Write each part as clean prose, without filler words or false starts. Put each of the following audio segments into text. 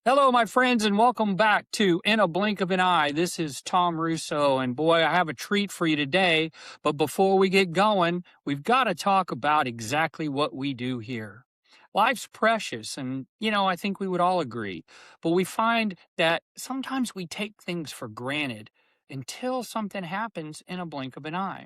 Hello, my friends, and welcome back to In a Blink of an Eye. This is Tom Russo, and boy, I have a treat for you today. But before we get going, we've got to talk about exactly what we do here. Life's precious, and I think we would all agree. But we find that sometimes we take things for granted until something happens in a blink of an eye.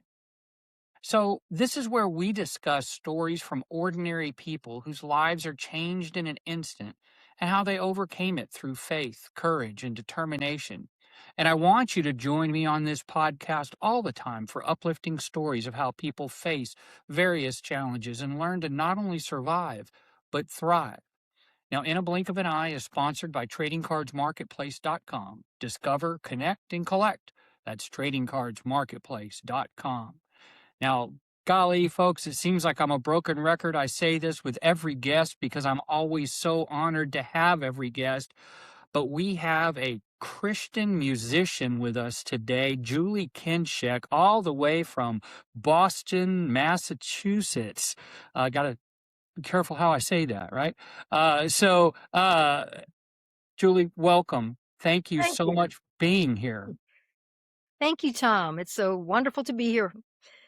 So, this is where we discuss stories from ordinary people whose lives are changed in an instant and how they overcame it through faith, courage, and determination. And I want you to join me on this podcast all the time for uplifting stories of how people face various challenges and learn to not only survive, but thrive. Now, In a Blink of an Eye is sponsored by tradingcardsmarketplace.com. Discover, connect, and collect. That's tradingcardsmarketplace.com. Now, golly, folks, it seems like I'm a broken record. I say this with every guest because I'm always so honored to have every guest. But we have a Christian musician with us today, Julie Kinscheck, all the way from Boston, Massachusetts. Got to be careful how I say that, right? Julie, welcome. Thank you Thank so you. much for being here. Thank you, Tom. It's so wonderful to be here.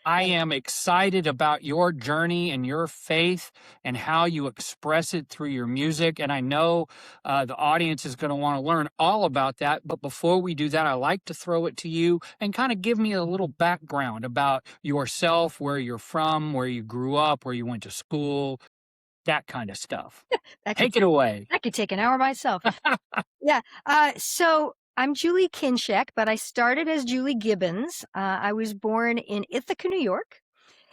I am excited about your journey and your faith and how you express it through your music. And I know the audience is going to want to learn all about that. But before we do that, I like to throw it to you and kind of give me a little background about yourself, where you're from, where you grew up, where you went to school, that kind of stuff. That could Take it away. that could take an hour by itself. Yeah. So I'm Julie Kinscheck, but I started as Julie Gibbons. I was born in Ithaca, New York,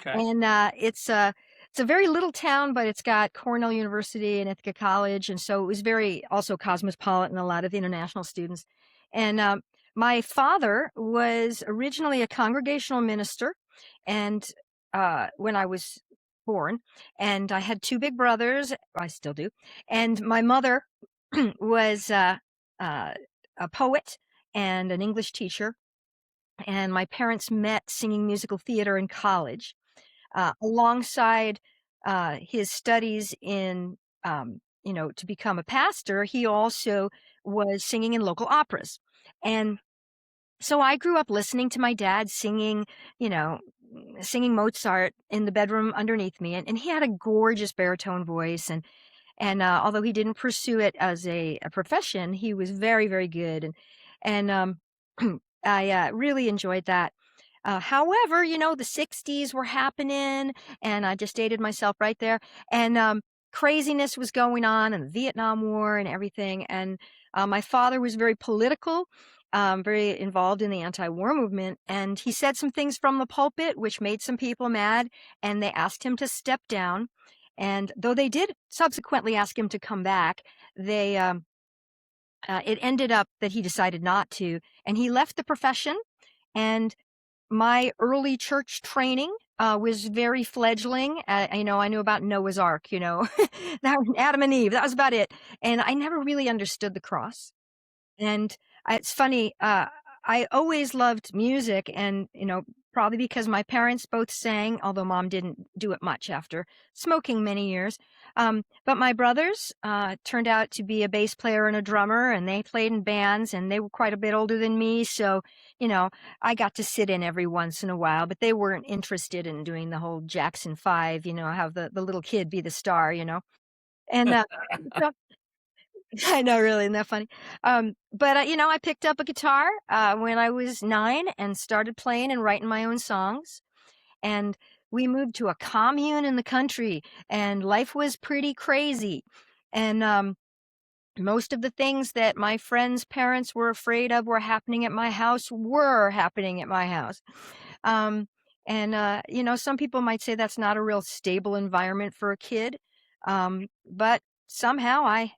Okay. and it's a very little town, but it's got Cornell University and Ithaca College, and so it was very also cosmopolitan, a lot of international students. And my father was originally a congregational minister, and when I was born, and I had two big brothers. I still do, and my mother was uh, a poet and an English teacher. And my parents met singing musical theater in college alongside his studies in, to become a pastor. He also was singing in local operas. And so I grew up listening to my dad singing, you know, singing Mozart in the bedroom underneath me. And he had a gorgeous baritone voice. And although he didn't pursue it as a profession, he was very, very good. And I really enjoyed that. However, the 60s were happening, and I just dated myself right there. And craziness was going on, and the Vietnam War and everything. And my father was very political, very involved in the anti-war movement. And he said some things from the pulpit, which made some people mad, and they asked him to step down. And though they did subsequently ask him to come back, it ended up that he decided not to, and he left the profession. And my early church training was very fledgling. I knew about Noah's Ark, that Adam and Eve. That was about it. And I never really understood the cross. And it's funny, I always loved music, and, probably because my parents both sang, although mom didn't do it much after smoking many years. But my brothers turned out to be a bass player and a drummer, and they played in bands, and they were quite a bit older than me. So, I got to sit in every once in a while, but they weren't interested in doing the whole Jackson 5, have the little kid be the star. And so I know, really, isn't that funny? But I picked up a guitar when I was 9 and started playing and writing my own songs. And we moved to a commune in the country, and life was pretty crazy. And most of the things that my friends' parents were afraid of were happening at my house. Um, and some people might say that's not a real stable environment for a kid. But somehow I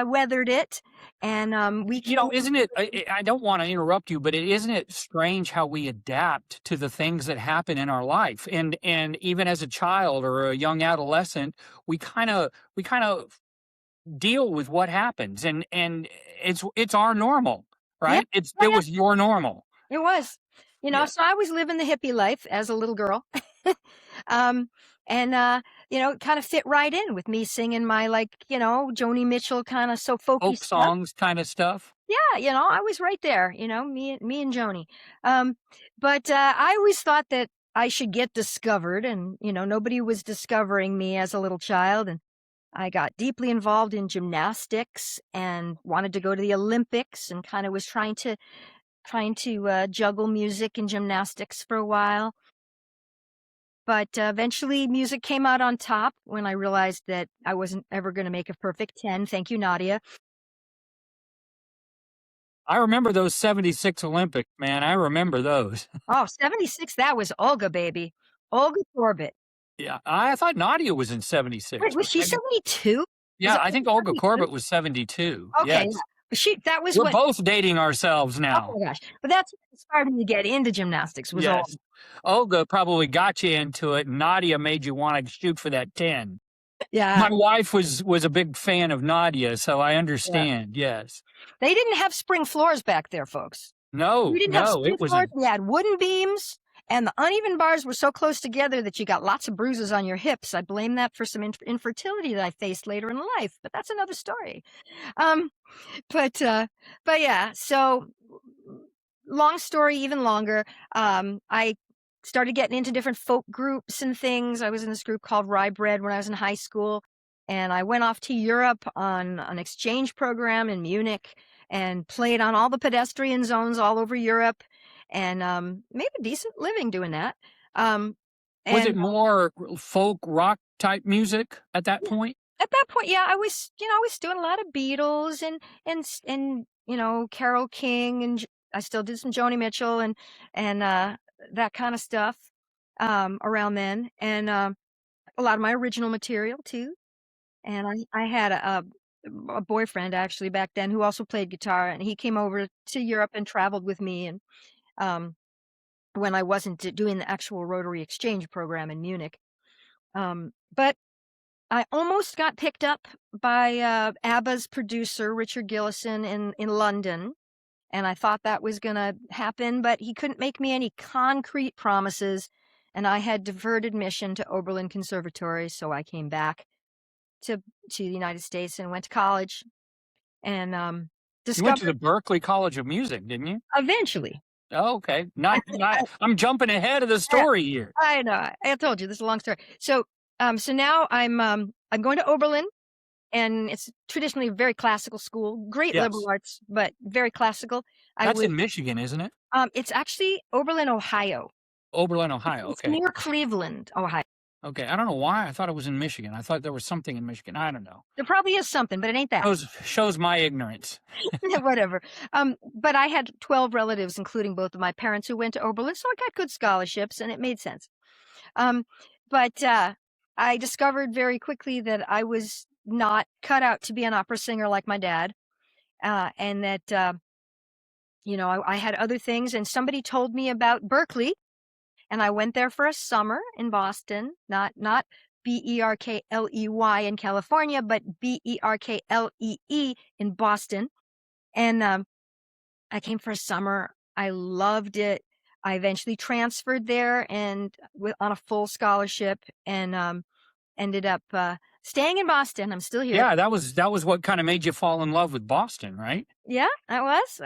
weathered it, and we came. Isn't it? I don't want to interrupt you, but isn't it strange how we adapt to the things that happen in our life, and even as a child or a young adolescent, we kind of deal with what happens, and it's our normal, Yeah, right? It oh, yeah, was your normal. it was. Yeah. So I was living the hippie life as a little girl. um, And, it kind of fit right in with me singing my, like, Joni Mitchell kind of so folky Folk stuff. songs kind of stuff. Yeah, I was right there, me and Joni. Um, but I always thought that I should get discovered, and nobody was discovering me as a little child, and I got deeply involved in gymnastics and wanted to go to the Olympics, and kind of was trying to juggle music and gymnastics for a while. But eventually, music came out on top when I realized that I wasn't ever going to make a perfect 10. Thank you, Nadia. I remember those 76 Olympics, man. I remember those. Oh, 76, that was Olga, baby. Olga Corbett. Yeah, I thought Nadia was in Wait, 76, was but she maybe 72? Was yeah, it I think Olga 72? Corbett was 72. Okay, yeah. Yes. That was We're what both dating ourselves oh now. my gosh. But that's what inspired me to get into gymnastics was all Yes. Olga probably got you into it, and Nadia made you wanna shoot for that 10. yeah, My wife was a big fan of Nadia, so I yeah. understand, yes. They didn't have spring floors back there, folks. We No, didn't have no, spring it was a floors, we had wooden beams, and the uneven bars were so close together that you got lots of bruises on your hips. I blame that for some infertility that I faced later in life, but that's another story. Um, but, uh, but yeah, so long story, even longer. I started getting into different folk groups and things. I was in this group called Rye Bread when I was in high school, and I went off to Europe on an exchange program in Munich and played on all the pedestrian zones all over Europe, and made a decent living doing that. Um, was and it more folk rock type music at that point? At that point, yeah, I was doing a lot of Beatles and Carole King, and I still did some Joni Mitchell and that kind of stuff around then, and a lot of my original material too. And I had a boyfriend actually back then who also played guitar, and he came over to Europe and traveled with me, and um, when I wasn't doing the actual Rotary Exchange program in Munich. But I almost got picked up by ABBA's producer, Richard Gillison, in London, and I thought that was going to happen, but he couldn't make me any concrete promises, and I had deferred admission to Oberlin Conservatory, so I came back to the United States and went to college, and You went to discovered the Berklee College of Music, didn't you? eventually. Oh, okay. Not I'm jumping ahead of the Yeah, story here. I know. I told you this is a long story. So now I'm going to Oberlin, and it's traditionally a very classical school, great liberal Yes. arts, but very classical. I That's was in Michigan, isn't it? It's actually Oberlin, Ohio. Oberlin, Ohio, It's okay. near Cleveland, Ohio. Okay, I don't know why I thought it was in Michigan. I thought there was something in Michigan. I don't know. There probably is something, but it ain't that. Shows my ignorance. Whatever. But I had 12 relatives, including both of my parents, who went to Oberlin, so I got good scholarships, and it made sense. Um, but I discovered very quickly that I was not cut out to be an opera singer like my dad, and that I had other things. And somebody told me about Berkeley, and I went there for a summer in Boston, not Berkeley in California, but Berklee in Boston. And I came for a summer. I loved it. I eventually transferred there and on a full scholarship, and ended up staying in Boston. I'm still here. Yeah, that was what kinda made you fall in love with Boston, right? Yeah, I was,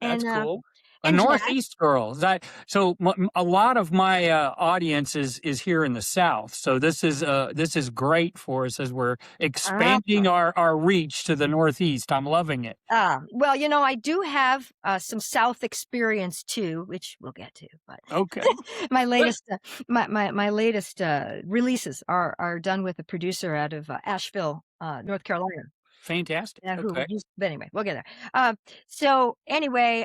That's cool. A and jazz. Northeast girl. Is that so? A lot of my audience is here in the South, so this is great for us as we're Ah, expanding our reach to the Northeast. I'm loving it. well, I do have some South experience too, which we'll get to. But Okay, my good, latest, my latest releases are done with a producer out of Asheville, North Carolina. fantastic. Okay, But anyway, we'll get there. So anyway,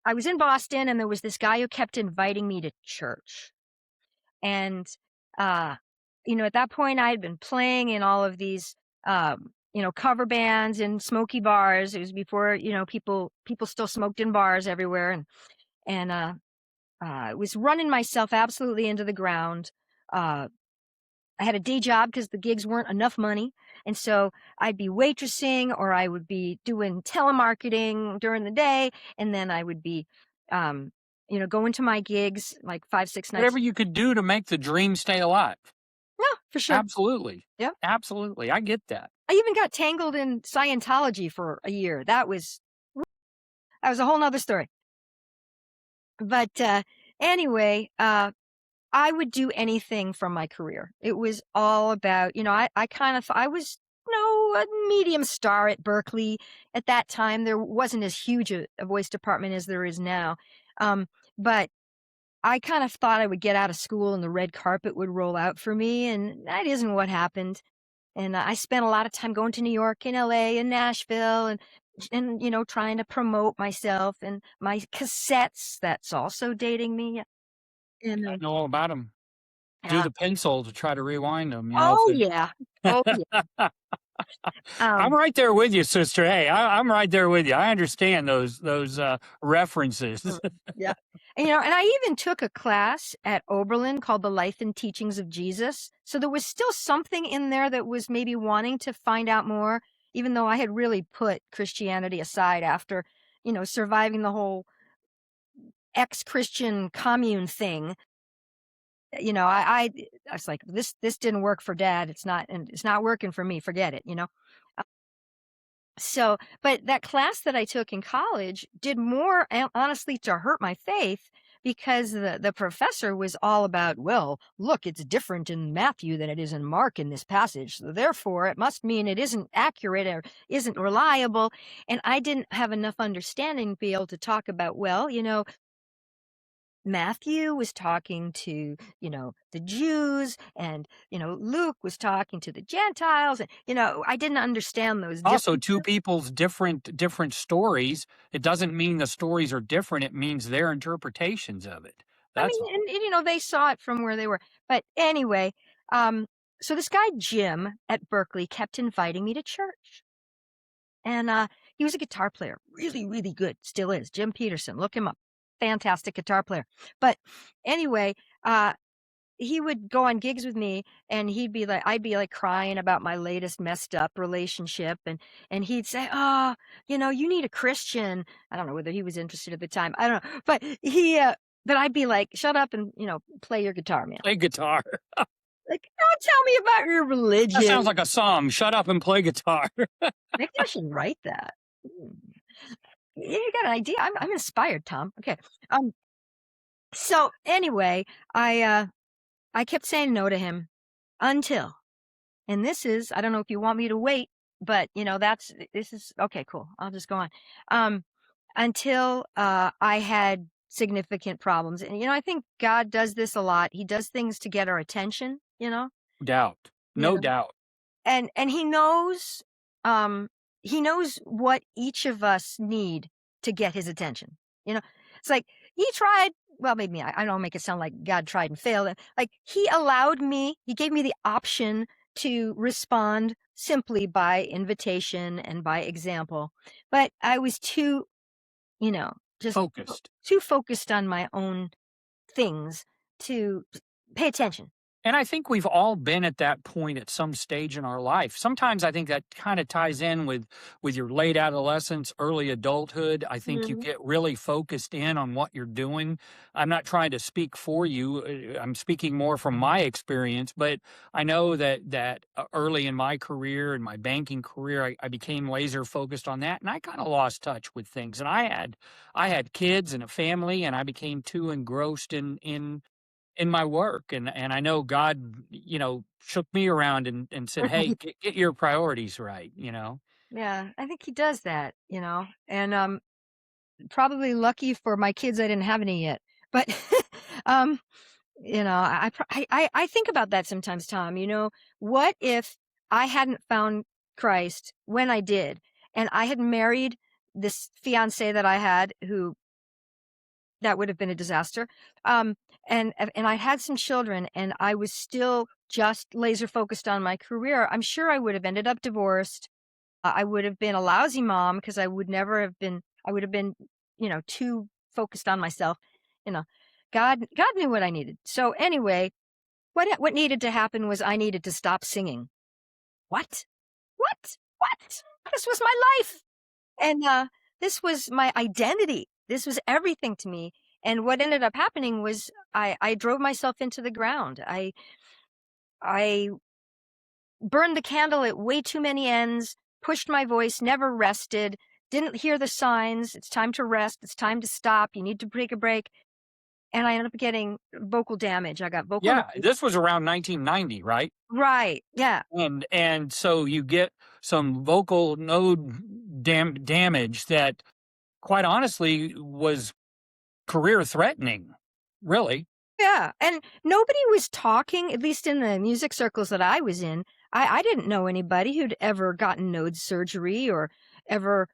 I was in Boston, and there was this guy who kept inviting me to church. And, uh, at that point, I had been playing in all of these, cover bands and smoky bars. It was before, people still smoked in bars everywhere. And I was running myself absolutely into the ground. Uh, I had a day job because the gigs weren't enough money. And so I'd be waitressing, or I would be doing telemarketing during the day. And then I would be, going to my gigs like 5, 6 nights. whatever you could do to make the dream stay alive. for sure. Absolutely. Yeah. Absolutely. I get that. I even got tangled in Scientology for a year. That was a whole nother story. But, anyway, I would do anything from my career. It was all about, I kind of, I was, a medium star at Berkeley. At that time, there wasn't as huge a voice department as there is now. But I kind of thought I would get out of school and the red carpet would roll out for me. And that isn't what happened. And I spent a lot of time going to New York and LA and Nashville and trying to promote myself and my cassettes. That's also dating me. And I know all about them. Do yeah. the pencil to try to rewind them, if Oh it yeah. Oh yeah. I'm Um, right there with you, sister. Hey, I'm right there with you. I understand those references. mm, yeah. And I even took a class at Oberlin called The Life and Teachings of Jesus. So there was still something in there that was maybe wanting to find out more, even though I had really put Christianity aside after, surviving the whole ex-Christian commune thing. I was like, this didn't work for Dad. It's not working for me. Forget it. So, but that class that I took in college did more, honestly, to hurt my faith because the professor was all about, well, look, it's different in Matthew than it is in Mark in this passage. So therefore, it must mean it isn't accurate or isn't reliable. And I didn't have enough understanding to be able to talk about, well, Matthew was talking to, the Jews and, Luke was talking to the Gentiles. And, I didn't understand those Also, two differences. people's different stories. It doesn't mean the stories are different. It means their interpretations of it. I That's mean, all. and they saw it from where they were. But anyway, so this guy, Jim at Berkeley, kept inviting me to church. And he was a guitar player, really, really good, still is. Jim Peterson, look him up. Fantastic guitar player. But anyway, he would go on gigs with me and I'd be like crying about my latest messed up relationship. And he'd say, oh, you need a Christian. I don't know whether he was interested at the time. I don't know. But I'd be like, shut up and, play your guitar, man. Play guitar. Like, don't tell me about your That sounds religion. like a song. Shut up and play guitar. Maybe I should write that. Hmm. You got an idea? I'm inspired, Tom. Okay. Um, so anyway, I kept saying no to him until. And I don't know if you want me to wait, but this is okay, cool. I'll just go on. Um, until I had significant problems. And I think God does this a lot. He does things to get our attention. Doubt. You No know. doubt. And um he knows what each of us need to get his attention. You know. It's like he tried, well, maybe I don't make it sound like God tried and failed. Like he gave me the option to respond simply by invitation and by example. But I was too, just Focused. too focused on my own things to pay attention. And I think we've all been at that point at some stage in our life. Sometimes I think that kind of ties in with your late adolescence, early adulthood. I think you Mhm. get really focused in on what you're doing. I'm not trying to speak for you. I'm speaking more from my experience, but I know that early in my career, in my banking career, I became laser focused on that, and I kind of lost touch with things. And I had kids and a family, and I became too engrossed in my work, and I know God, shook me around and said, "Hey, get your priorities right." Yeah, I think he does that. And probably lucky for my kids I didn't have any yet. But um I think about that sometimes, Tom. What if I hadn't found Christ when I did and I had married this fiance that I had who that would have been a disaster. Um and I had some children and I was still just laser focused on my career. I'm sure I would have ended up divorced. I would have been a lousy mom because I would have been, too focused on myself. You know, God knew what I needed. So anyway, what needed to happen was I needed to stop singing. What? What? This was my life. And this was my identity. This was everything to me. And what ended up happening was I drove myself into the ground. I burned the candle at way too many ends, pushed my voice, never rested, didn't hear the signs. It's time to rest. It's time to stop. You need to take a break. And I ended up getting vocal damage. I got vocal Yeah, damage. this was around 1990, right? Right. Yeah. And so you get some vocal node damage that, quite honestly, was career threatening, really. Yeah. And nobody was talking, at least in the music circles that I was in. I didn't know anybody who'd ever gotten node surgery or ever,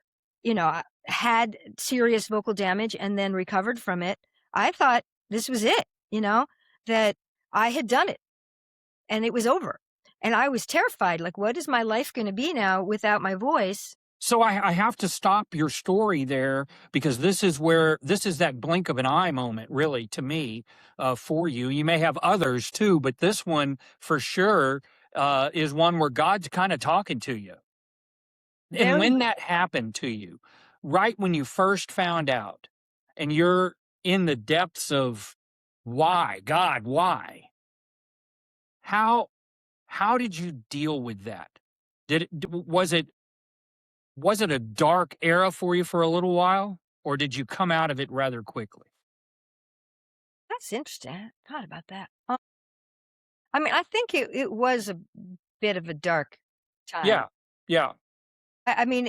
had serious vocal damage and then recovered from it. I thought this was it, that I had done it and it was over. And I was terrified. Like, what is my life going to be now without my voice? So I have to stop your story there, because this is that blink of an eye moment, really, to me, for you. You may have others too, but this one for sure is one where God's kind of talking to you. And Very, when that happened to you, right when you first found out, and you're in the depths of why, God, why? How how did you deal with that? Was it a dark era for you for a little while, or did you come out of it rather quickly? that's interesting. I hadn't thought about that. I mean, I think it was a bit of a dark time. Yeah, yeah, I mean,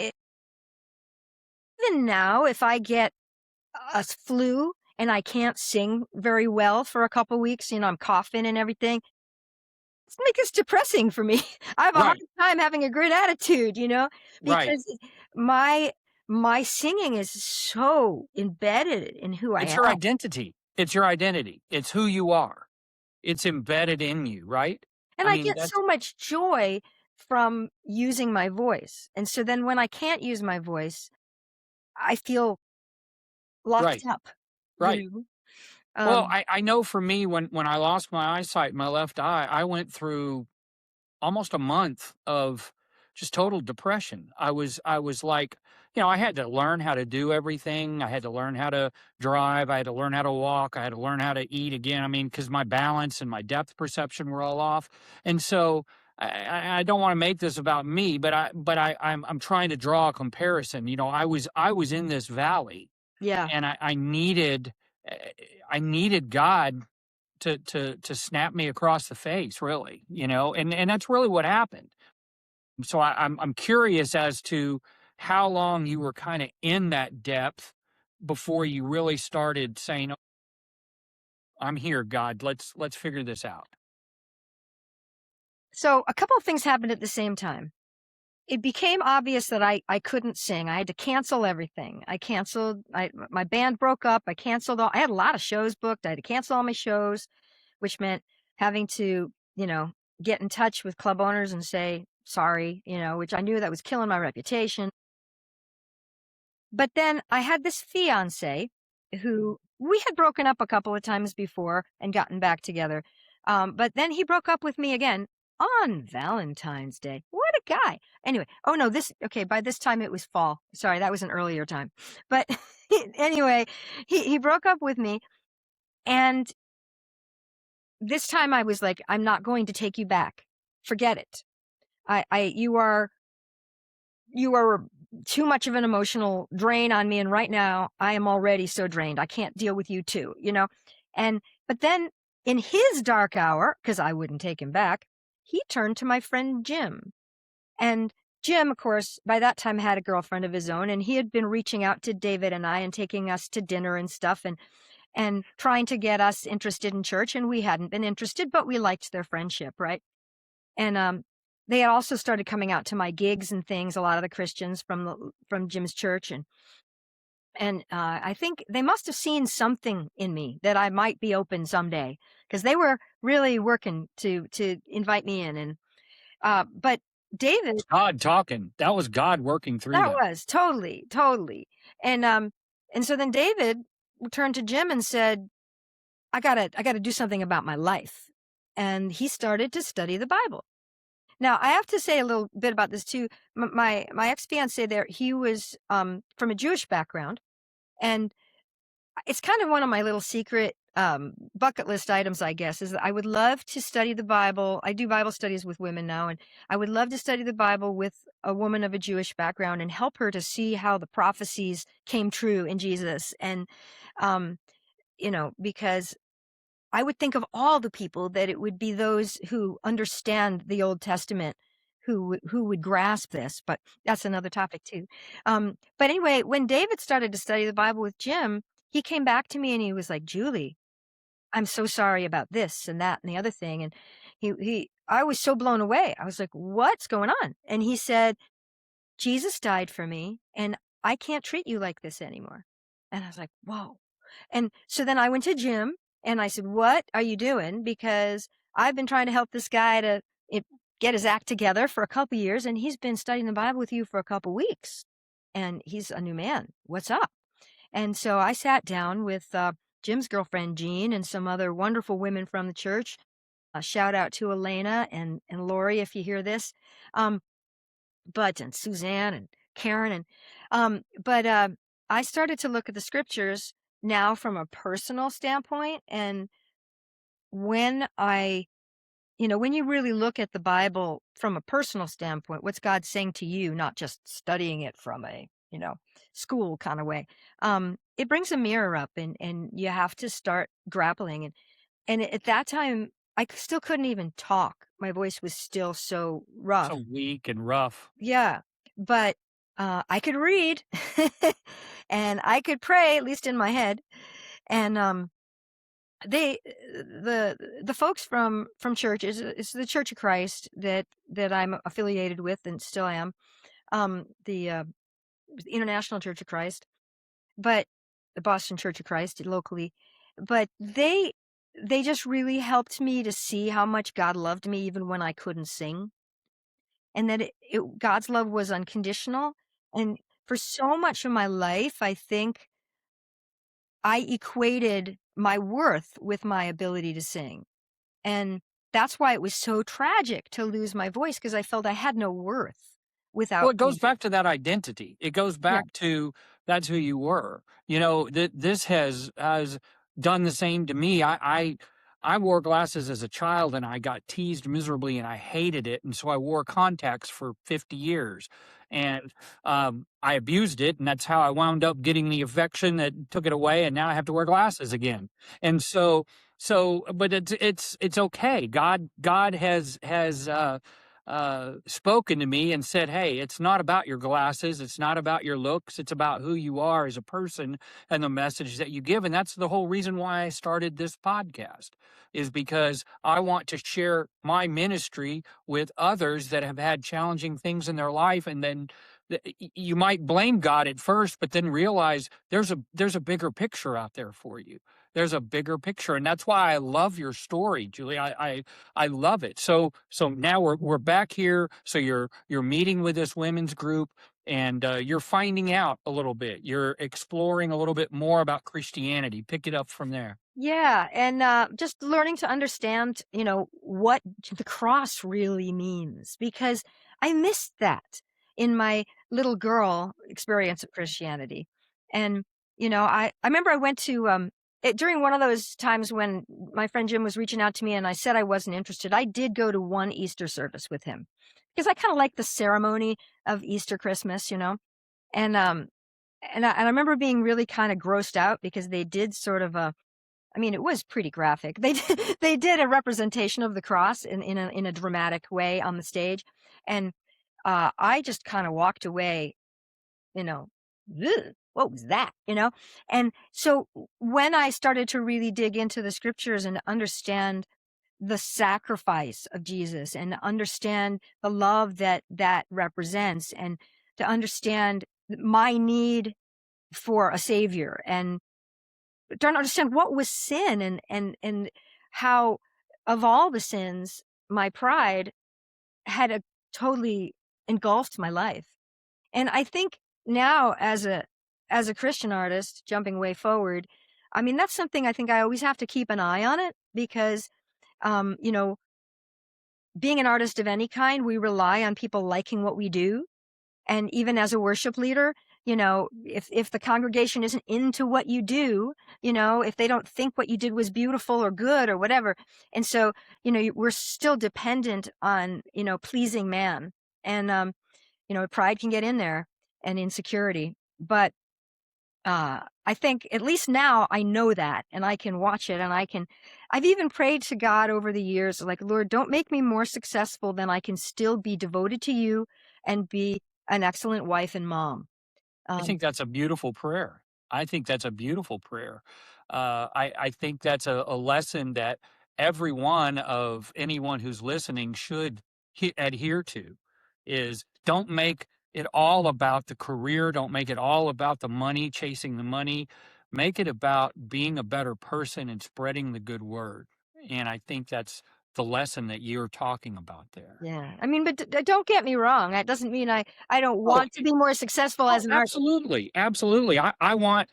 even now, if I get a flu and I can't sing very well for a couple weeks, I'm coughing and everything, it's depressing for me. I have a hard right, time having a great attitude, right. because my my singing is so embedded in who I It's am. your identity. It's your identity. It's who you are. It's embedded in you, right? And I I mean, get that's so much joy from using my voice. And so then when I can't use my voice, I feel locked right, up, you right. know? Well, Um, I know for me, when I lost my eyesight in my left eye, I went through almost a month of just total depression. I was like, I had to learn how to do everything. I had to learn how to drive. I had to learn how to walk. I had to learn how to eat again. I mean, because my balance and my depth perception were all off. And so I don't want to make this about me, but I'm trying to draw a comparison. I was in this valley, yeah. and eh, I needed God to snap me across the face, really, and that's really what happened. So I'm curious as to how long you were kind of in that depth before you really started saying, "Oh, I'm here, God. Let's figure this out." So a couple of things happened at the same time. It became obvious that I couldn't sing. I had to cancel everything. My band broke up. I had a lot of shows booked. I had to cancel all my shows, which meant having to, get in touch with club owners and say sorry, which I knew that was killing my reputation. But then I had this fiance who we had broken up a couple of times before and gotten back together. But then he broke up with me again on Valentine's Day. What a guy. Anyway, oh no, okay, by this time it was fall. Sorry, that was an earlier time. But anyway, he broke up with me. And this time I was like, I'm not going to take you back. Forget it. You are too much of an emotional drain on me, and right now I am already so drained. I can't deal with you too. And but then in his dark hour, because I wouldn't take him back, he turned to my friend Jim. And Jim, of course, by that time had a girlfriend of his own, and he had been reaching out to David and I and taking us to dinner and stuff, and trying to get us interested in church, and we hadn't been interested, but we liked their friendship, right? And they had also started coming out to my gigs and things, a lot of the Christians from Jim's church, and I think they must have seen something in me that I might be open someday, because they were really working to invite me in. And but David, It's God talking. That was God working through that them. was totally. And so then David turned to Jim and said, I gotta do something about my life. And he started to study the Bible. Now, I have to say a little bit about this too. My ex-fiancé there, he was, from a Jewish background, and it's kind of one of my little secret bucket list items, I guess, is that I would love to study the Bible. I do Bible studies with women now, and I would love to study the Bible with a woman of a Jewish background and help her to see how the prophecies came true in Jesus. And, um, because I would think of all the people that it would be those who understand the Old Testament who would grasp this, but that's another topic too. But anyway, when David started to study the Bible with Jim, he came back to me and he was like, "Julie, I'm so sorry about this and that and the other thing." And I was so blown away. I was like, "What's going on?" And he said, "Jesus died for me, and I can't treat you like this anymore." And I was like, "Whoa." And so then I went to Jim and I said, "What are you doing?" Because I've been trying to help this guy to it, get his act together for a couple years, and he's been studying the Bible with you for a couple weeks, and he's a new man. What's up? And so I sat down with Jim's girlfriend, Jean, and some other wonderful women from the church. A shout out to Elena and Lori, if you hear this. Um, and Suzanne and Karen but I started to look at the scriptures now from a personal standpoint. And when when you really look at the Bible from a personal standpoint, what's God saying to you, not just studying it from a, school kind of way, it brings a mirror up and you have to start grappling. And at that time, still couldn't even talk. My voice was still so So rough. weak and rough. Yeah, but, I could read and I could pray, at least in my head, and, the folks from church is the Church of Christ that I'm affiliated with and still am, the International Church of Christ, but the Boston Church of Christ locally, but they just really helped me to see how much God loved me even when I couldn't sing. And that God's love was unconditional. And for so much of my life, I think I equated my worth with my ability to sing. And that's why it was so tragic to lose my voice because I felt I had no worth Well, without it goes being. back to that identity. It goes Yeah. back to that's who you were. This has done the same to me. I wore glasses as a child and I got teased miserably and I hated it. And so I wore contacts for 50 years. And I abused it, and that's how I wound up getting the affection that took it away. And now I have to wear glasses again. And but it's okay. God has spoken to me and said, "Hey, it's not about your glasses. It's not about your looks. It's about who you are as a person and the message that you give." And that's the whole reason why I started this podcast, is because I want to share my ministry with others that have had challenging things in their life. And then you might blame God at first, but then realize there's a bigger picture out there for you. There's a bigger picture. And that's why I love your story, Julie. I love it. So now we're back here. So you're meeting with this women's group, and you're finding out a little bit. You're exploring a little bit more about Christianity. Pick it up from there. Yeah, and just learning to understand, what the cross really means, because I missed that in my little girl experience of Christianity. And I remember I went to during one of those times when my friend Jim was reaching out to me, and I said I wasn't interested. I did go to one Easter service with him because I kind of like the ceremony of Easter Christmas, and I remember being really kind of grossed out because they did sort of a I mean, it was pretty graphic. They did a representation of the cross in a dramatic way on the stage, and I just kind of walked away, you know, "Ugh, what was that? And so when I started to really dig into the scriptures and understand the sacrifice of Jesus and understand the love that represents, and to understand my need for a savior, and don't understand what was sin, and how of all the sins my pride had totally engulfed my life. And I think now as a Christian artist, jumping way forward, I mean, that's something I think I always have to keep an eye on it because um you know being an artist of any kind, we rely on people liking what we do. And even as a worship leader, if the congregation isn't into what you do, if they don't think what you did was beautiful or good or whatever. And so, we're still dependent on, pleasing man. And, pride can get in there and insecurity. But I think at least now I know that and I can watch it and I've even prayed to God over the years, like, Lord, don't make me more successful than I can still be devoted to you and be an excellent wife and mom. I Um, think that's a beautiful prayer. I think that's a beautiful prayer. I think that's a lesson that every one of anyone who's listening should adhere to is don't make it all about the career. Don't make it all about the money, chasing the money. Make it about being a better person and spreading the good word. And I think that's the lesson that you're talking about there. yeah. I mean, but don't get me wrong. That doesn't mean I don't Oh, want to be more successful Oh, as an artist. absolutely, absolutely. I want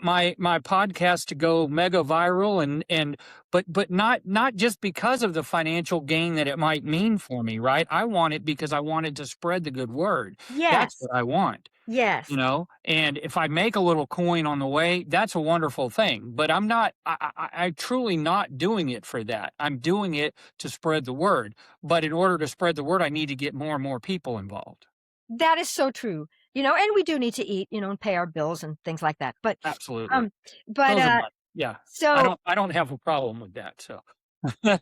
my podcast to go mega viral but not just because of the financial gain that it might mean for me, right? I want it because I wanted to spread the good word. That's Yes. what I want, Yes. and if I make a little coin on the way, that's a wonderful thing. But I'm truly not doing it for that. I'm doing it to spread the word. But in order to spread the word, I need to get more and more people involved. That is so true. And we do need to eat, and pay our bills and things like that. But, Absolutely. um, but, Those are my yeah. so, I don't have a problem with that, so. yeah,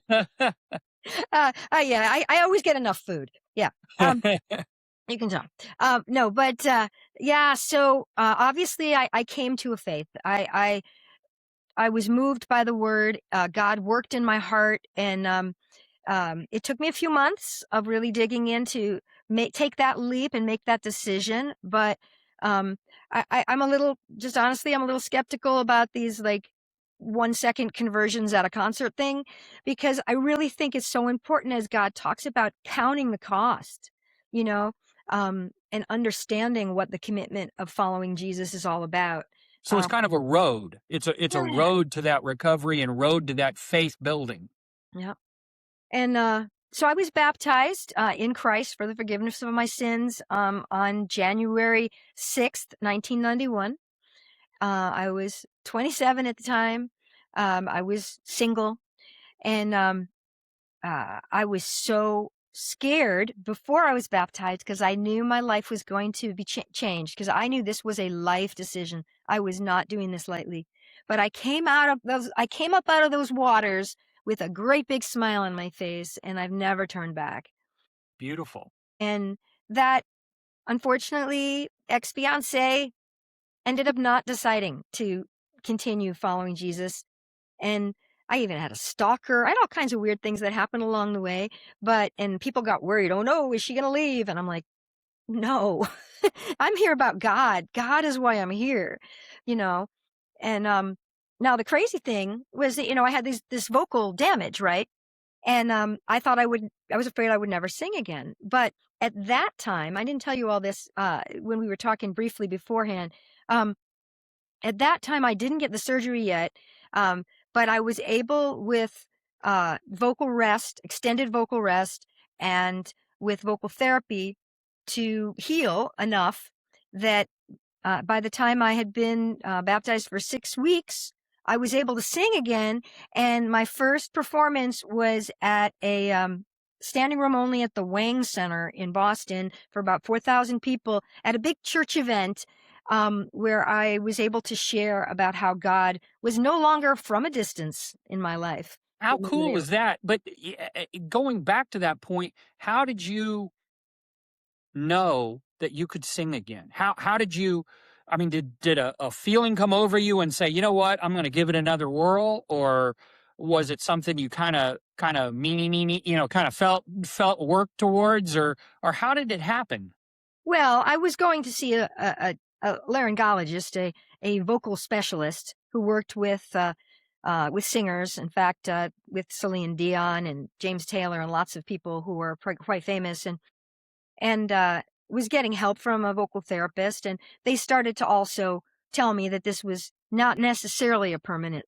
I always get enough food. Yeah. You can tell. No, but, yeah, so, obviously I came to a faith. I was moved by the word. God worked in my heart, and it took me a few months of really digging in to take that leap and make that decision. But um, I'm a little, just honestly, I'm a little skeptical about these like 1 second conversions at a concert thing, because I really think it's so important as God talks about counting the cost, you know, and understanding what the commitment of following Jesus is all about. So it's Um, kind of a road. It's a yeah. road to that recovery and road to that faith building. Yeah. And so I was baptized in Christ for the forgiveness of my sins on January 6th, 1991. I was 27 at the time. I was single, and I was so scared before I was baptized because I knew my life was going to be changed, because I knew this was a life decision. I was not doing this lightly. But I came up out of those waters with a great big smile on my face, and I've never turned back. Beautiful. And that, unfortunately, ex-fiance ended up not deciding to continue following Jesus. And I even had a stalker. I had all kinds of weird things that happened along the way. And people got worried. Oh no, is she going to leave? And I'm like, no, I'm here about God. God is why I'm here, you know? And, now the crazy thing was that, I had this vocal damage, right? And, I was afraid I would never sing again. But at that time, I didn't tell you all this, when we were talking briefly beforehand. Um, at that time, I didn't get the surgery yet, um, but I was able, with vocal rest, extended vocal rest, and with vocal therapy, to heal enough that by the time I had been baptized for 6 weeks, I was able to sing again. And my first performance was at a standing room only at the Wang Center in Boston for about 4,000 people at a big church event, where I was able to share about how God was no longer from a distance in my life. How But we were cool there. is that? But going back to that point, how did you know that you could sing again? How did you I mean, did a feeling come over you and say, "You know what? I'm gonna give it another whirl," or was it something you kinda me, kinda felt work towards, or how did it happen? Well, I was going to see a laryngologist, a vocal specialist who worked with singers. In fact, with Celine Dion and James Taylor and lots of people who were quite famous, and was getting help from a vocal therapist. And they started to also tell me that this was not necessarily a permanent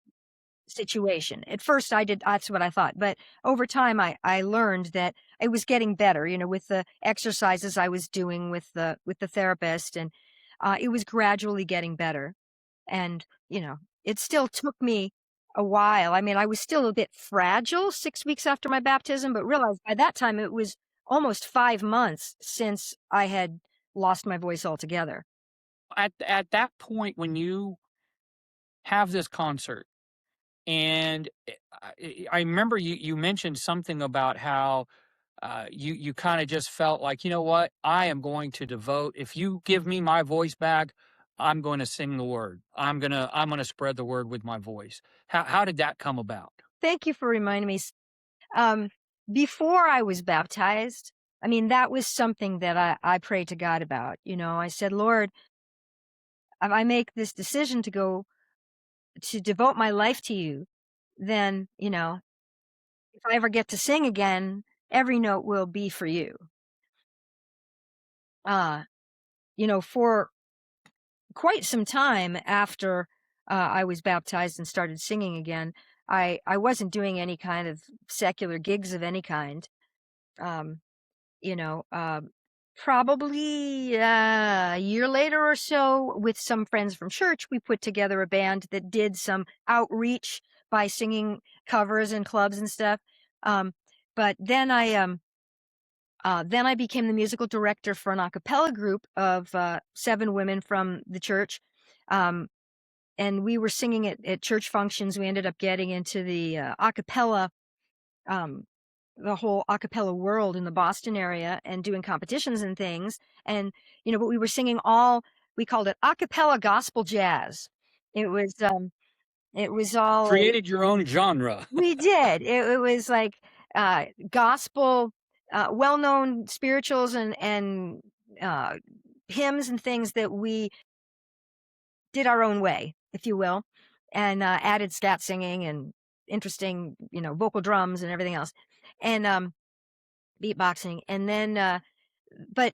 situation. At first that's what I thought, but over time I learned that it was getting better, with the exercises I was doing with the therapist. And it was gradually getting better. And, it still took me a while. I mean, I was still a bit fragile 6 weeks after my baptism, but realized by that time it was almost 5 months since I had lost my voice altogether. At that point when you have this concert, and I remember you mentioned something about how you kind of just felt like, you know what, I am going to devote. If you give me my voice back, I'm going to sing the word. I'm gonna spread the word with my voice. How did that come about? Thank you for reminding me. Um, Before I was baptized, I mean, that was something that I prayed to God about. I said, Lord, if I make this decision to devote my life to you, then, if I ever get to sing again, every note will be for you. Uh, for quite some time after I was baptized and started singing again, I wasn't doing any kind of secular gigs of any kind. Um, you know, uh, Probably a year later or so, with some friends from church, we put together a band that did some outreach by singing covers in clubs and stuff. Um, but then I became the musical director for an a cappella group of 7 women from the church. Um, and we were singing at church functions. We ended up getting into um, the whole a cappella world in the Boston area and doing competitions and things. And, but we were singing we called it a cappella gospel jazz. It was, it was all, Created your own genre. we did. It was like gospel, well-known spirituals and uh, hymns and things that we did our own way, if you will, and added scat singing and interesting, vocal drums and everything else, and beatboxing. And then, but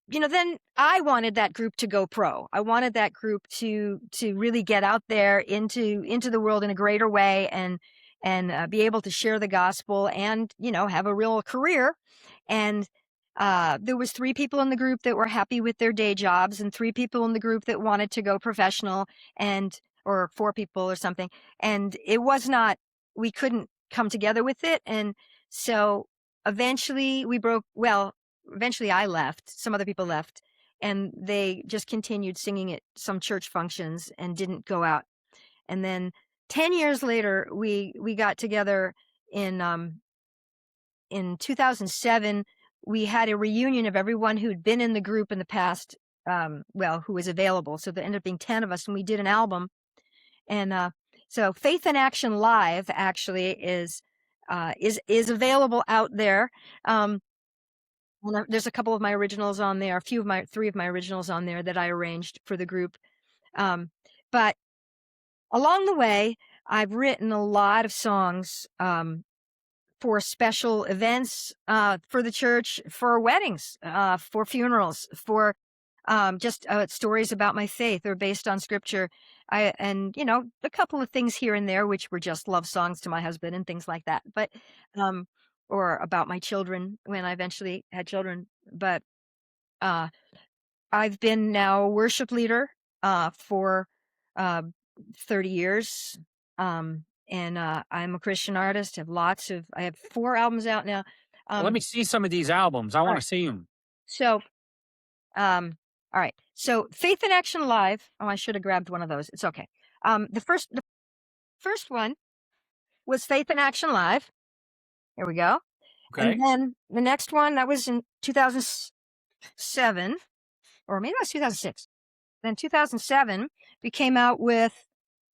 then I wanted that group to go pro. I wanted that group to really get out there into the world in a greater way and be able to share the gospel and have a real career. And there was 3 people in the group that were happy with their day jobs, and 3 people in the group that wanted to go professional, and or 4 people or something. And it was not. We couldn't come together with it, and so eventually we broke. Well, eventually I left, some other people left, and they just continued singing at some church functions and didn't go out. And then 10 years later, we got together in 2007. We had a reunion of everyone who'd been in the group in the past, who was available. So there ended up being 10 of us, and we did an album. And so Faith in Action Live actually is available out there. There's a couple of my originals on there, 3 of my originals on there that I arranged for the group. But along the way, I've written a lot of songs for special events for the church, for weddings, for funerals, for just stories about my faith or based on scripture. And a couple of things here and there, which were just love songs to my husband and things like that. But or about my children when I eventually had children. But uh, I've been now a worship leader for uh, 30 years. And I'm a Christian artist. I have 4 albums out now. Let me see some of these albums. I All want right. to see them. So, all right. So Faith in Action Live. Oh, I should have grabbed one of those. It's okay. The first one was Faith in Action Live. Here we go. Okay. And then the next one, that was in 2007, or maybe it was 2006. Then 2007, we came out with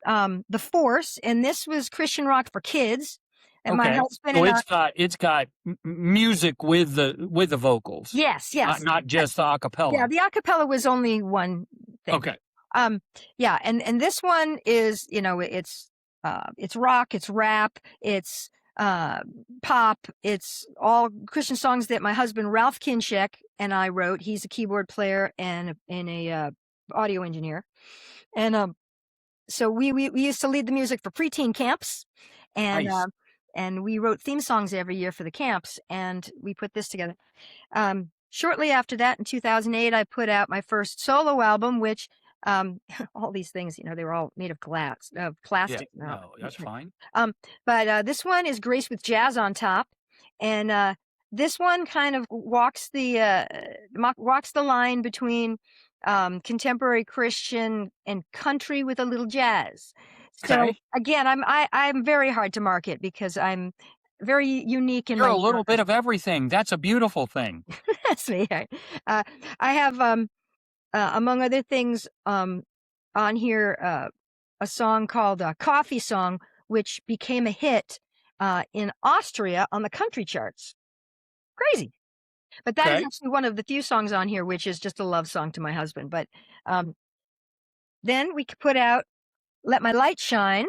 The Force, and this was Christian rock for kids. And my Okay. husband So and it's got music with the vocals. yes, Not just the yeah, acapella. the acapella was only one thing. Okay. Yeah, and this one is, it's rock, it's rap, it's pop, it's all Christian songs that my husband Ralph Kinscheck and I wrote. He's a keyboard player and a audio engineer, and so we used to lead the music for preteen camps, and Nice. and we wrote theme songs every year for the camps, and we put this together. shortly after that, in 2008, I put out my first solo album, which all these things, they were all made of Yeah, plastic. No, no, that's fine. um, but this one is Grace with Jazz on top, and this one kind of walks the line between contemporary Christian and country with a little jazz. So Okay. again, I'm very hard to market because I'm very unique in You're my a little bit genre. of everything. That's a beautiful thing. That's me. Uh, I have among other things, on here, a song called Coffee Song, which became a hit in Austria on the country charts. Crazy. But that is Okay. actually one of the few songs on here, which is just a love song to my husband. But um, then we could put out Let My Light Shine,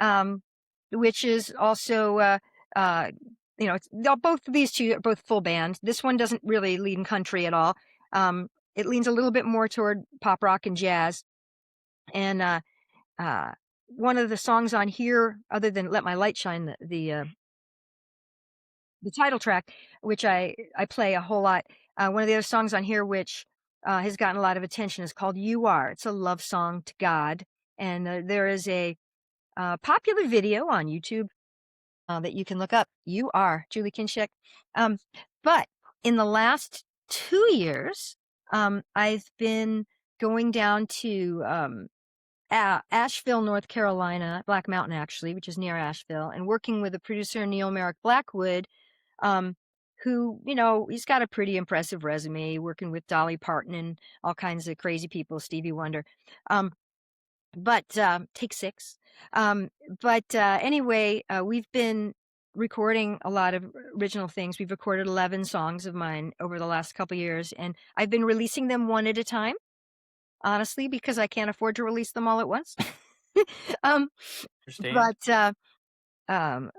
um, which is also, uh, both of these two are both full band. This one doesn't really lean country at all. It leans a little bit more toward pop rock and jazz. And uh, one of the songs on here, other than "Let My Light Shine," the title track, which I play a whole lot. One of the other songs on here, which has gotten a lot of attention, is called "You Are." It's a love song to God, and there is a popular video on YouTube that you can look up. "You Are" Julie Kinscheck. Um, but in the last 2 years, I've been going down to Asheville, North Carolina, Black Mountain, actually, which is near Asheville, and working with a producer, Neil Merrick Blackwood, um, who, he's got a pretty impressive resume, working with Dolly Parton and all kinds of crazy people, Stevie Wonder. Um, but Take Six. Anyway, we've been recording a lot of original things. We've recorded 11 songs of mine over the last couple years, and I've been releasing them one at a time, honestly, because I can't afford to release them all at once. um, Understand.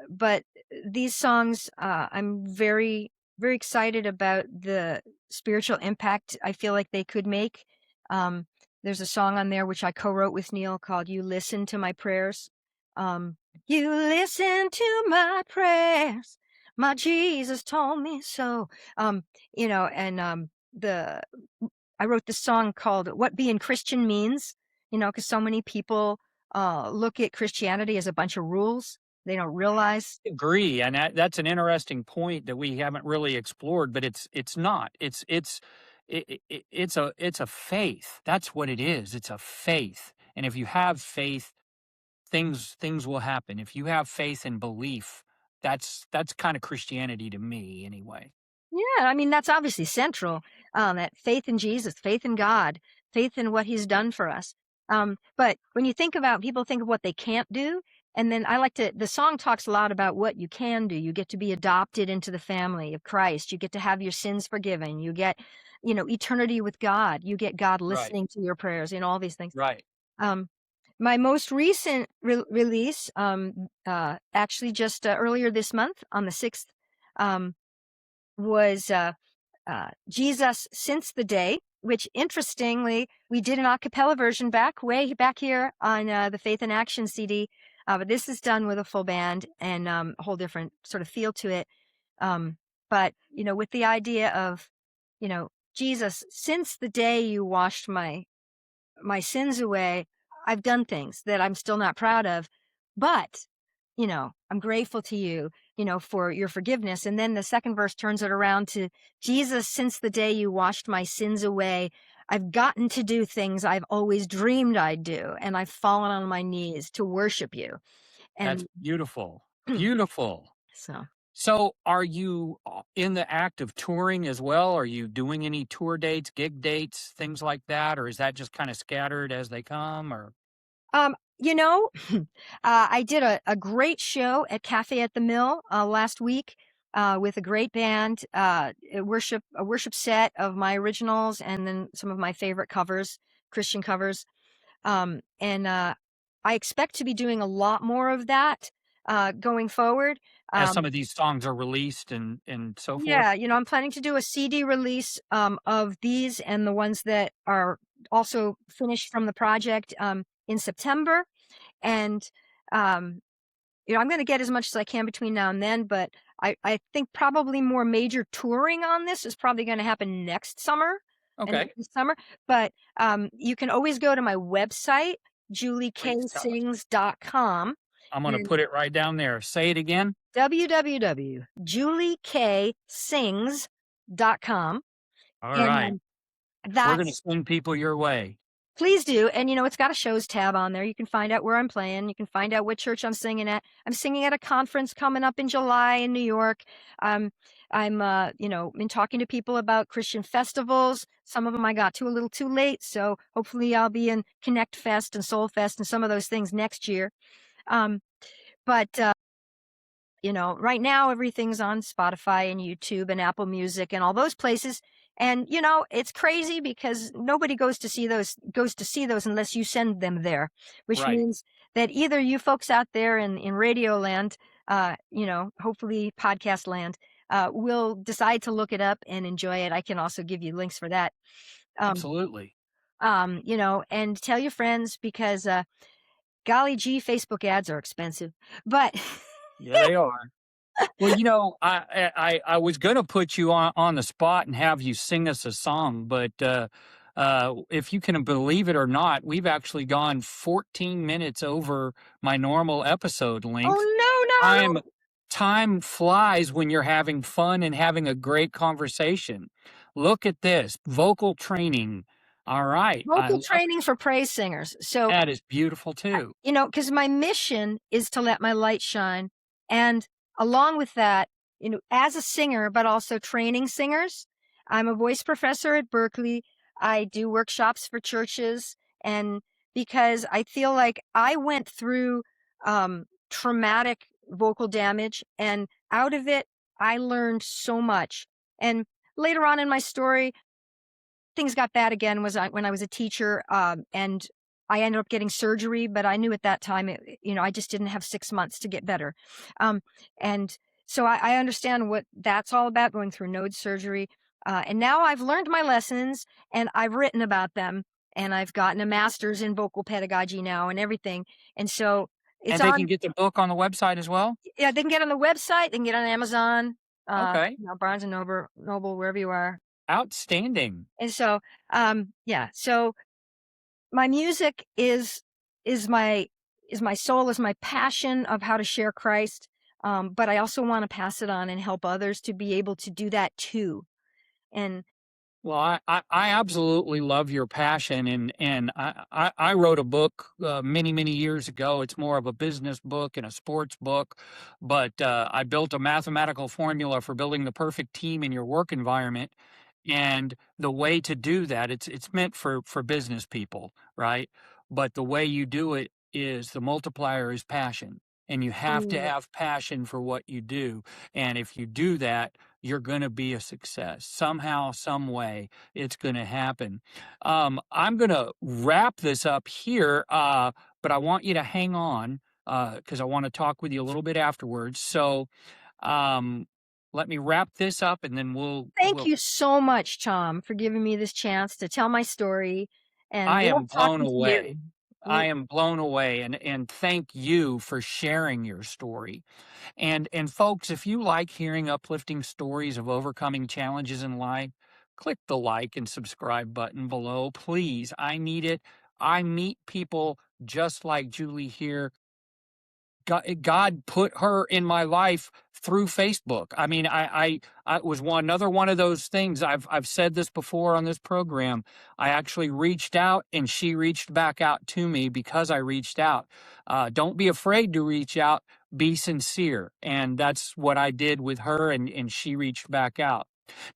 but these songs, I'm very, very excited about the spiritual impact I feel like they could make. Um, there's a song on there which I co-wrote with Neil called "You Listen to My Prayers." Um, you listen to my prayers, my Jesus told me so. And the I wrote this song called "What Being Christian Means," because so many people look at Christianity as a bunch of rules. They don't realize. Agree, and that's an interesting point that we haven't really explored, but it's not. It's a faith. That's what it is. It's a faith. And if you have faith, things will happen. If you have faith and belief, that's kind of Christianity to me anyway. Yeah, I mean, that's obviously central, that faith in Jesus, faith in God, faith in what he's done for us. But when you think about, people think of what they can't do. And then the song talks a lot about what you can do. You get to be adopted into the family of Christ. You get to have your sins forgiven. You get, eternity with God. You get God Right. listening to your prayers and all these things. Right. Um, my most recent release, actually just earlier this month on the 6th, um, was Jesus Since the Day, which interestingly, we did an a cappella version way back here on the Faith in Action CD. But this is done with a full band and a whole different sort of feel to it. Um, but, with the idea of, Jesus, since the day you washed my sins away, I've done things that I'm still not proud of, but, I'm grateful to you, for your forgiveness. And then the second verse turns it around to Jesus, since the day you washed my sins away, I've gotten to do things I've always dreamed I'd do. And I've fallen on my knees to worship you. That's And beautiful. Beautiful. so, So, are you in the act of touring as well? Are you doing any tour dates, gig dates, things like that, or is that just kind of scattered as they come? Or um, you know, I did a great show at Cafe at the Mill last week with a great band, a worship set of my originals and then some of my favorite covers, Christian covers. And I expect to be doing a lot more of that going forward. as some Um, of these songs are released and so forth? yeah, I'm planning to do a CD release of these and the ones that are also finished from the project in September. And um, I'm going to get as much as I can between now and then, but I think probably more major touring on this is probably gonna happen next summer and Okay. this summer, but, you can always go to my website, Please tell us. julieksings.com, I'm gonna and put it right down there. Say it again. www.julieksings.com, All and, right. We're gonna that's send people your way. please do, and, it's got a shows tab on there. You can find out where I'm playing. You can find out what church I'm singing at. I'm singing at a conference coming up in July in New York. Um, been talking to people about Christian festivals. Some of them I got to a little too late, so hopefully I'll be in Connect Fest and Soul Fest and some of those things next year. Um, but right now everything's on Spotify and YouTube and Apple Music and all those places. And it's crazy because nobody goes to see those unless you send them there, which Right. means that either you folks out there in radio land, hopefully podcast land, will decide to look it up and enjoy it. I can also give you links for that. Um, Absolutely. and tell your friends because golly gee, Facebook ads are expensive. But Yeah, they are. Well, I was gonna put you on the spot and have you sing us a song, but, if you can believe it or not, we've actually gone 14 minutes over my normal episode length. oh no, Time no. time flies when you're having fun and having a great conversation. Look at this, vocal training. All right, I Vocal love training for praise singers. So, that is beautiful too. because my mission is to let my light shine. And along with that, as a singer, but also training singers, I'm a voice professor at Berkeley. I do workshops for churches. And because I feel like I went through traumatic vocal damage, and out of it, I learned so much. And later on in my story, things got bad again when I was a teacher, and I ended up getting surgery, but I knew at that time, I just didn't have 6 months to get better. Um, and so I understand what that's all about, going through node surgery. And now I've learned my lessons and I've written about them, and I've gotten a master's in vocal pedagogy now and everything. And so it's And they can on, get the book on the website as well? yeah, they can get on the website, they can get on Amazon, Okay, Barnes and Noble, wherever you are. outstanding. And so, yeah, so my music is my soul, is my passion of how to share Christ. But I also want to pass it on and help others to be able to do that too. And Well, I absolutely love your passion, and I wrote a book many years ago. It's more of a business book and a sports book, but I built a mathematical formula for building the perfect team in your work environment. And the way to do that, it's meant for business people, right? But the way you do it is the multiplier is passion, and you have to mm, have passion for what you do. And if you do that, you're going to be a success somehow, some way. It's going to happen. I'm going to wrap this up here, but I want you to hang on because I want to talk with you a little bit afterwards. So um, let me wrap this up, and then thank we'll. you so much, Tom, for giving me this chance to tell my story. And I love am blown talking to you. away. I You am blown away, and thank you for sharing your story. And folks, if you like hearing uplifting stories of overcoming challenges in life, click the like and subscribe button below. Please, I need it. I meet people just like Julie here. God put her in my life through Facebook. I mean, I was another one of those things. I've said this before on this program. I actually reached out, and she reached back out to me because I reached out. Don't be afraid to reach out. Be sincere, and that's what I did with her, and she reached back out.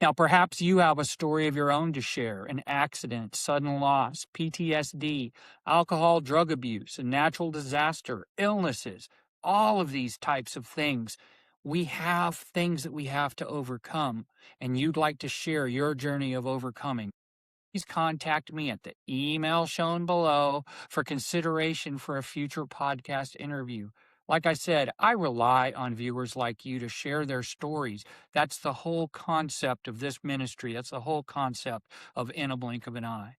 Now, perhaps you have a story of your own to share: an accident, sudden loss, PTSD, alcohol, drug abuse, a natural disaster, illnesses, all of these types of things. We have things that we have to overcome, and you'd like to share your journey of overcoming. Please contact me at the email shown below for consideration for a future podcast interview. Like I said, I rely on viewers like you to share their stories. That's the whole concept of this ministry. That's the whole concept of In a Blink of an Eye.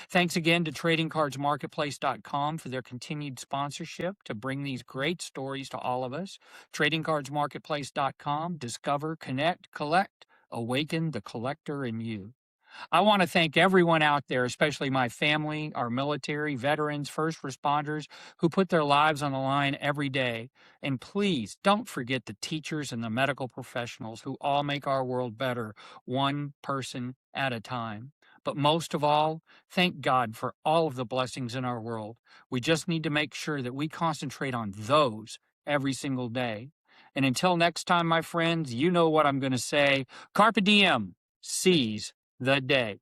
Thanks again to tradingcardsmarketplace.com for their continued sponsorship to bring these great stories to all of us. Tradingcardsmarketplace.com, discover, connect, collect, awaken the collector in you. I want to thank everyone out there, especially my family, our military, veterans, first responders who put their lives on the line every day. And please don't forget the teachers and the medical professionals who all make our world better, one person at a time. But most of all, thank God for all of the blessings in our world. We just need to make sure that we concentrate on those every single day. And until next time, my friends, you know what I'm going to say. Carpe diem, seize the day.